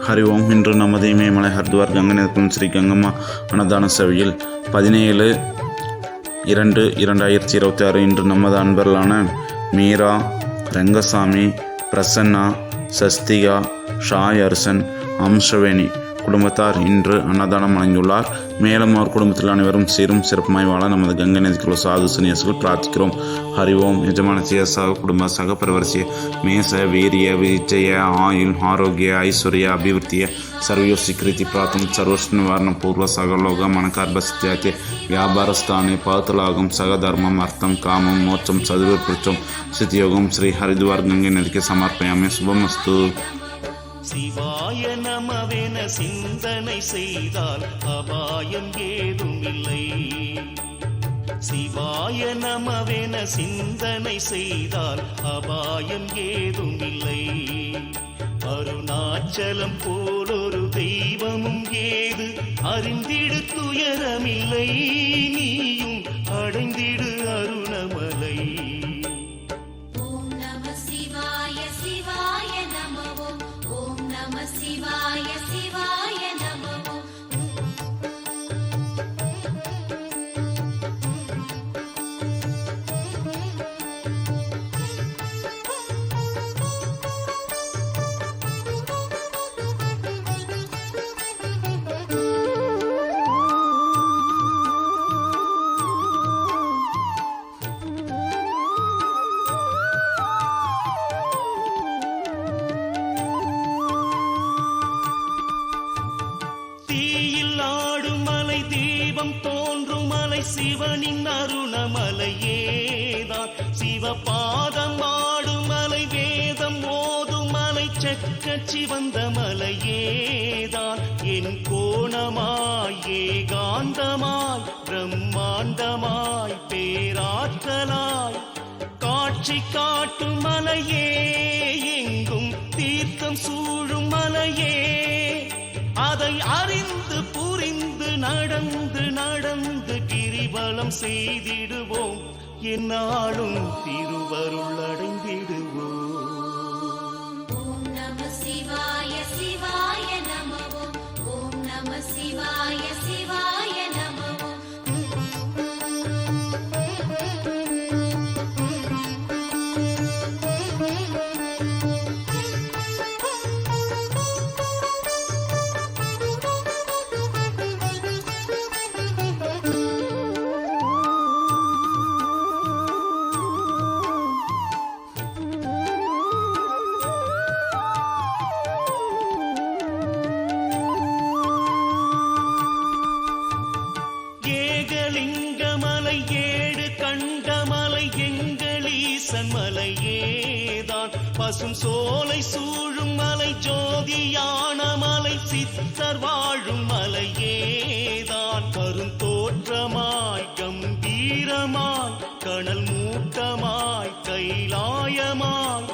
ஹரி ஓம். இன்று நமது இமயமலை ஹரித்வார் கங்கை ஸ்ரீ கங்கம்மா அன்னதான சேவையில் 17/2/2026 இன்று நமது அன்பர்களான மீரா, ரங்கசாமி, பிரசன்னா, சஸ்திகா, ஷாய் அர்சன், அம்சவேணி குடும்பத்தார் இன்று அன்னதானம் வழங்கியுள்ளார். மேலும் அவர் குடும்பத்தில் அனைவரும் சீரும் சிறப்புமாய் வாழ நமது கங்கை நதிக்குள்ள சாது சன்னியாசிகள் பிரார்த்திக்கிறோம். ஹரி ஓம். ಯಜಮಾನಸಿಯ ಸಹ ಕುಟುಂಬ ಸಹ ಪರಿವರ್ಸಿಯ ಮೇಸ ವೀರ್ಯ ವಿಜಯ ಆಯುಲ್ ಆರೋಗ್ಯ ಐಶ್ವರ್ಯ ಅಭಿವೃದ್ಧಿಯ ಸರ್ವೋ ಸ್ವೀಕೃತಿ ಪ್ರಾರ್ಥನೆ ಸರ್ವಸ್ವ ನಿವಾರಣ ಪೂರ್ವ ಸಗಲೋಗ ಮನಕಾರ್ಭಸ್ಥ್ಯಾತಿ ವ್ಯಾಪಾರ ಸ್ಥಾನೆ ಪಾತಲಾಗಂ ಸಗಧರ್ಮಂ ಅರ್ಥಂ ಕಾಮಂ ಮೋಕ್ಷಂ ಸದ್ವಿಪೃಚ್ಛಂ ಸ್ಥಿತಿಯೋಗಂ ಶ್ರೀ ಹರಿದ್ವಾರ್ ಗಂಗೆ ನದಿಗೆ ಸಮರ್ಪಯಾಮಿ. ಶುಭಮಸ್ತು. சிவாய நமவென சிந்தனை செய்தால் அபாயம் ஏதுமில்லை. சிவாய நமவென சிந்தனை செய்தால் அபாயம் ஏதுமில்லை. அருணாச்சலம் போலொரு தெய்வமும் ஏது அறிந்திடு துயரமில்லை. நீயும் அடைந்திடு அருணமலை. சிவாய சிவாய நமோ. தீபம் தோன்றும் மலை சிவனின் அருணமலையேதான். சிவபாதம் ஆடும் மலை வேதம் ஓதும் மலை செக்க சிவந்த மலையேதான். என் கோணமாய் ஏகாந்தமாய் பிரம்மாண்டமாய் பேராற்றலாய் காட்சி காட்டும் மலையே. எங்கும் தீர்த்தம் சூழும் மலையே. அதை அறிந்து புரிந்து நடந்து நடந்து கிரிவலம் செய்திடுவோம். என்னாலும் திருவருள் அடைந்திடுவோம். ஓம் நம சிவாய சிவாய நமோ. ஓம் நம சிவாய சிவாய நமோ. ஏகலிங்கமலை ஏழு கண்டமலை எங்களீசன் மலையேதான். பசும் சோலை சூழும் மலை ஜோதியான மலை சித்தர் வாழும் மலையேதான். கருந்தோற்றமாய் கம்பீரமாய் கனல் மூட்டமாய் கைலாயமாய்